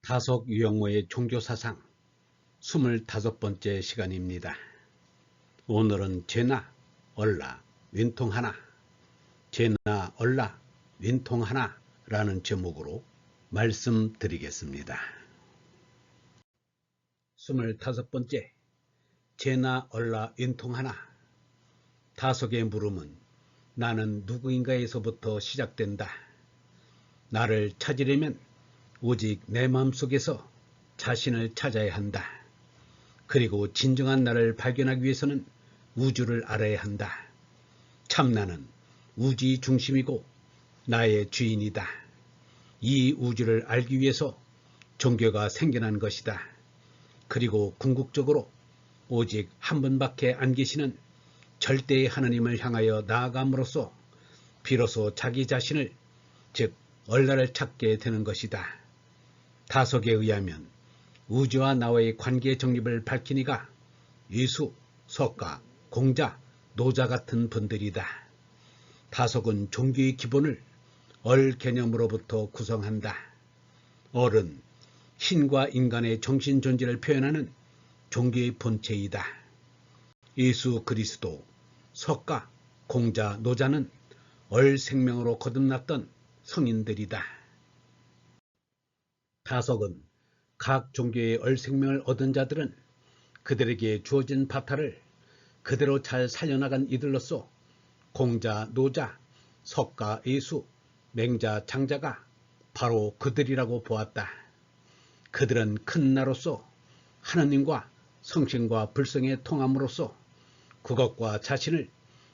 다속 유영모의 종교사상 25번째 시간입니다. 오늘은 죄나 얼라 윈통 하나, 죄나 얼라 윈통 하나 라는 제목으로 말씀드리겠습니다. 25번째 죄나 얼라 윈통 하나. 다속의 물음은 나는 누구인가에서부터 시작된다. 나를 찾으려면 오직 내 마음속에서 자신을 찾아야 한다. 그리고 진정한 나를 발견하기 위해서는 우주를 알아야 한다. 참 나는 우주의 중심이고 나의 주인이다. 이 우주를 알기 위해서 종교가 생겨난 것이다. 그리고 궁극적으로 오직 한 분밖에 안 계시는 절대의 하나님을 향하여 나아감으로써 비로소 자기 자신을, 즉 얼라를 찾게 되는 것이다. 다속에 의하면 우주와 나와의 관계 정립을 밝히니가 위수, 석가, 공자, 노자 같은 분들이다. 다속은 종교의 기본을 얼 개념으로부터 구성한다. 얼은 신과 인간의 정신 존재를 표현하는 종교의 본체이다. 예수 그리스도, 석가, 공자, 노자는 얼 생명으로 거듭났던 성인들이다. 다속은 각 종교의 얼 생명을 얻은 자들은 그들에게 주어진 바탈을 그대로 잘 살려나간 이들로서 공자, 노자, 석가, 예수, 맹자, 장자가 바로 그들이라고 보았다. 그들은 큰 나로서 하나님과 성신과 불성의 통함으로써 그것과 자신을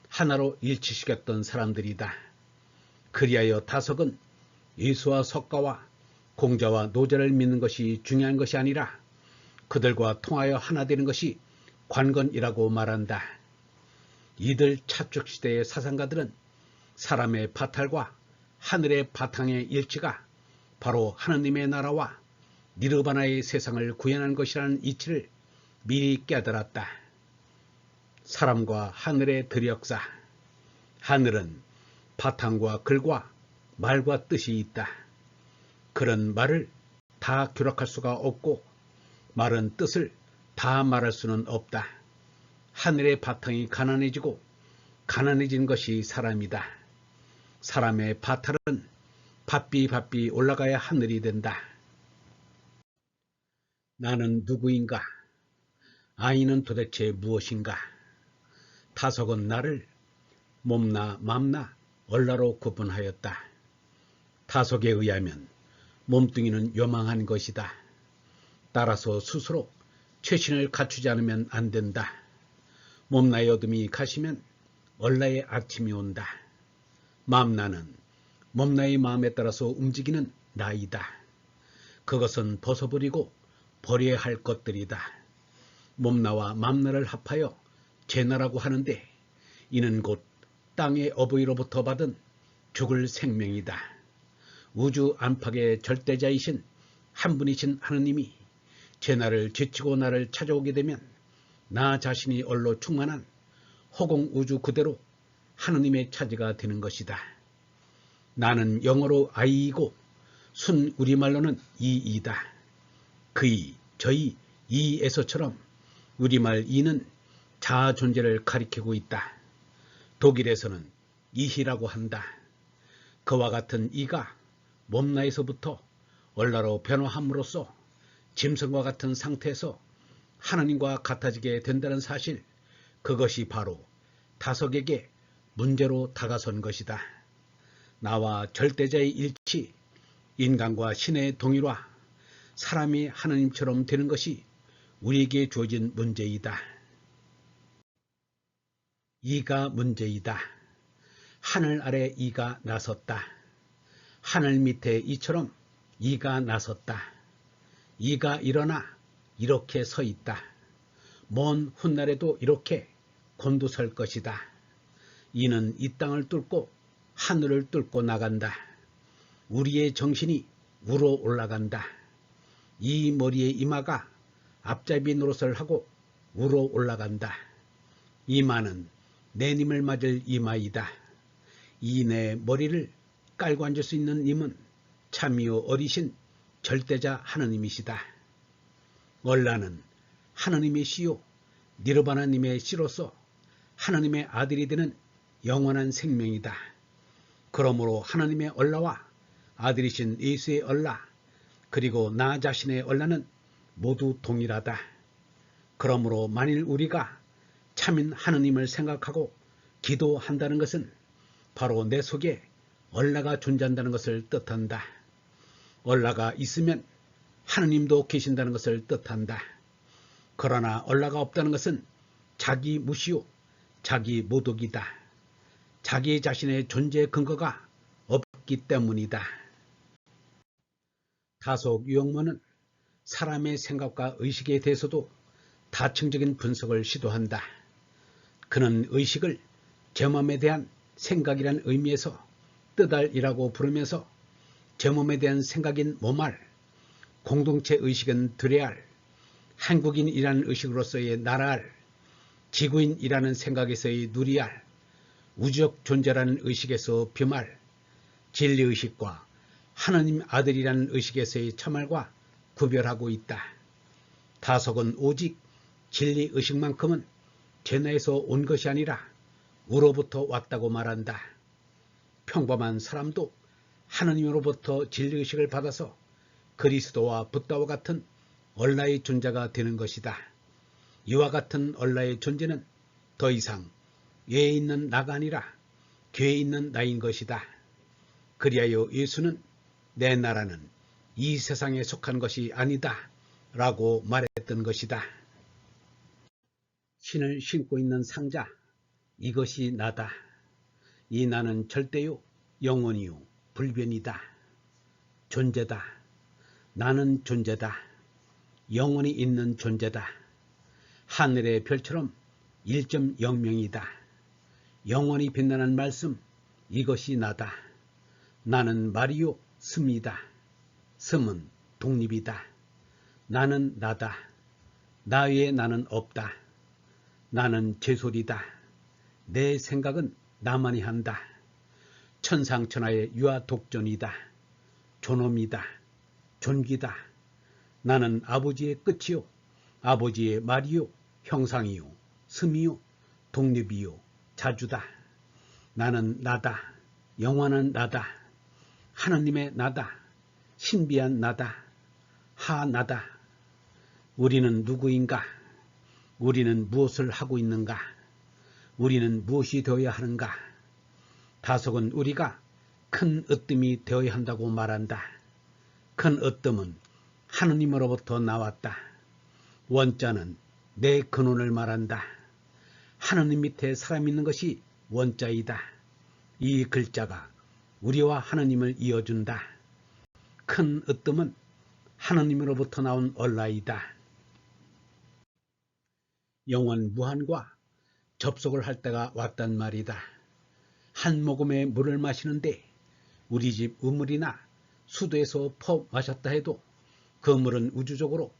하나로 일치시켰던 사람들이다. 그리하여 다속은 예수와 석가와 공자와 노자를 믿는 것이 중요한 것이 아니라 그들과 통하여 하나 되는 것이 관건이라고 말한다. 이들 차축시대의 사상가들은 사람의 바탈과 하늘의 바탕의 일치가 바로 하느님의 나라와 니르바나의 세상을 구현한 것이라는 이치를 미리 깨달았다. 사람과 하늘의 들역사. 하늘은 바탕과 글과 말과 뜻이 있다. 그런 말을 다 규락할 수가 없고 말은 뜻을 다 말할 수는 없다. 하늘의 바탕이 가난해지고 가난해진 것이 사람이다. 사람의 바탈은 바삐 올라가야 하늘이 된다. 나는 누구인가? 아이는 도대체 무엇인가? 다속은 나를 몸나 맘나 얼라로 구분하였다. 다속에 의하면 몸뚱이는 요망한 것이다. 따라서 스스로 최신을 갖추지 않으면 안 된다. 몸나의 어둠이 가시면 얼라의 아침이 온다. 맘나는 몸나의 마음에 따라서 움직이는 나이다. 그것은 벗어버리고 버려야 할 것들이다. 몸나와 맘나를 합하여 죄나라고 하는데 이는 곧 땅의 어부이로부터 받은 죽을 생명이다. 우주 안팎의 절대자이신 한 분이신 하느님이 죄나를 지치고 나를 찾아오게 되면 나 자신이 얼로 충만한 허공 우주 그대로 하느님의 차지가 되는 것이다. 나는 영어로 아이이고 순 우리말로는 이이다. 그이, 저희, 이에서처럼 우리말 이는 자아 존재를 가리키고 있다. 독일에서는 이희라고 한다. 그와 같은 이가 몸나에서부터 얼라로 변화함으로써 짐승과 같은 상태에서 하나님과 같아지게 된다는 사실, 그것이 바로 다속에게 문제로 다가선 것이다. 나와 절대자의 일치, 인간과 신의 동일화, 사람이 하나님처럼 되는 것이 우리에게 주어진 문제이다. 이가 문제이다. 하늘 아래 이가 나섰다. 하늘 밑에 이처럼 이가 나섰다. 이가 일어나 이렇게 서 있다. 먼 훗날에도 이렇게 곤두설 것이다. 이는 이 땅을 뚫고 하늘을 뚫고 나간다. 우리의 정신이 우러 올라간다. 이 머리의 이마가 앞잡이 노릇을 하고 우러 올라간다. 이마는 내님을 맞을 이마이다. 이 내 머리를 깔고 앉을 수 있는 님은 참이요 어리신 절대자 하느님이시다. 얼라는 하느님의 씨요 니르바나님의 씨로서 하느님의 아들이 되는 영원한 생명이다. 그러므로 하느님의 얼라와 아들이신 예수의 얼라 그리고 나 자신의 얼라는 모두 동일하다. 그러므로 만일 우리가 참인 하느님을 생각하고 기도한다는 것은 바로 내 속에 얼라가 존재한다는 것을 뜻한다. 얼라가 있으면 하느님도 계신다는 것을 뜻한다. 그러나 얼라가 없다는 것은 자기 무시요 자기 모독이다. 자기 자신의 존재 근거가 없기 때문이다. 다속 유영모는 사람의 생각과 의식에 대해서도 다층적인 분석을 시도한다. 그는 의식을 제 몸에 대한 생각이란 의미에서 뜻알이라고 부르면서 제 몸에 대한 생각인 몸알, 공동체 의식은 드레알, 한국인이라는 의식으로서의 나라알, 지구인이라는 생각에서의 누리알, 우주적 존재라는 의식에서 비말, 진리의식과 하느님 아들이라는 의식에서의 참알과 구별하고 있다. 다속은 오직 진리의식만큼은 제나에서 온 것이 아니라 우로부터 왔다고 말한다. 평범한 사람도 하느님으로부터 진리의식을 받아서 그리스도와 붓다와 같은 얼라의 존재가 되는 것이다. 이와 같은 얼라의 존재는 더 이상 외에 있는 나가 아니라 괴에 있는 나인 것이다. 그리하여 예수는 내 나라는 이 세상에 속한 것이 아니다 라고 말했던 것이다. 신을 신고 있는 상자, 이것이 나다. 이 나는 절대요, 영원이요, 불변이다. 존재다. 나는 존재다. 영원히 있는 존재다. 하늘의 별처럼 1.0명이다. 영원히 빛나는 말씀, 이것이 나다. 나는 말이요, 슴이다. 슴은 독립이다. 나는 나다. 나 외에 나는 없다. 나는 제 소리다. 내 생각은 나만이 한다. 천상천하의 유아독존이다. 존엄이다. 존귀다. 나는 아버지의 끝이요. 아버지의 말이요. 형상이요. 슴이요. 독립이요. 자주다. 나는 나다. 영원한 나다. 하느님의 나다. 신비한 나다. 하나다. 우리는 누구인가? 우리는 무엇을 하고 있는가? 우리는 무엇이 되어야 하는가? 다속은 우리가 큰 으뜸이 되어야 한다고 말한다. 큰 으뜸은 하느님으로부터 나왔다. 원자는 내 근원을 말한다. 하느님 밑에 사람 있는 것이 원자이다. 이 글자가 우리와 하느님을 이어준다. 큰 으뜸은 하느님으로부터 나온 얼라이다. 영원 무한과 접속을 할 때가 왔단 말이다. 한 모금의 물을 마시는데 우리 집 우물이나 수도에서 퍼 마셨다 해도 그 물은 우주적으로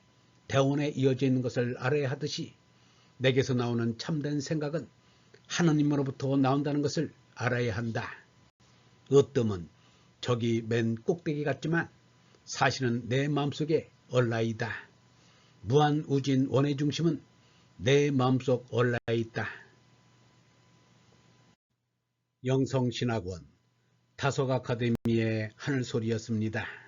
대원에 이어져 있는 것을 알아야 하듯이 내게서 나오는 참된 생각은 하느님으로부터 나온다는 것을 알아야 한다. 으뜸은 저기 맨 꼭대기 같지만 사실은 내 마음속에 얼라이다. 무한우진 원의 중심은 내 마음속 얼라에 있다. 영성신학원 다속 아카데미의 하늘소리였습니다.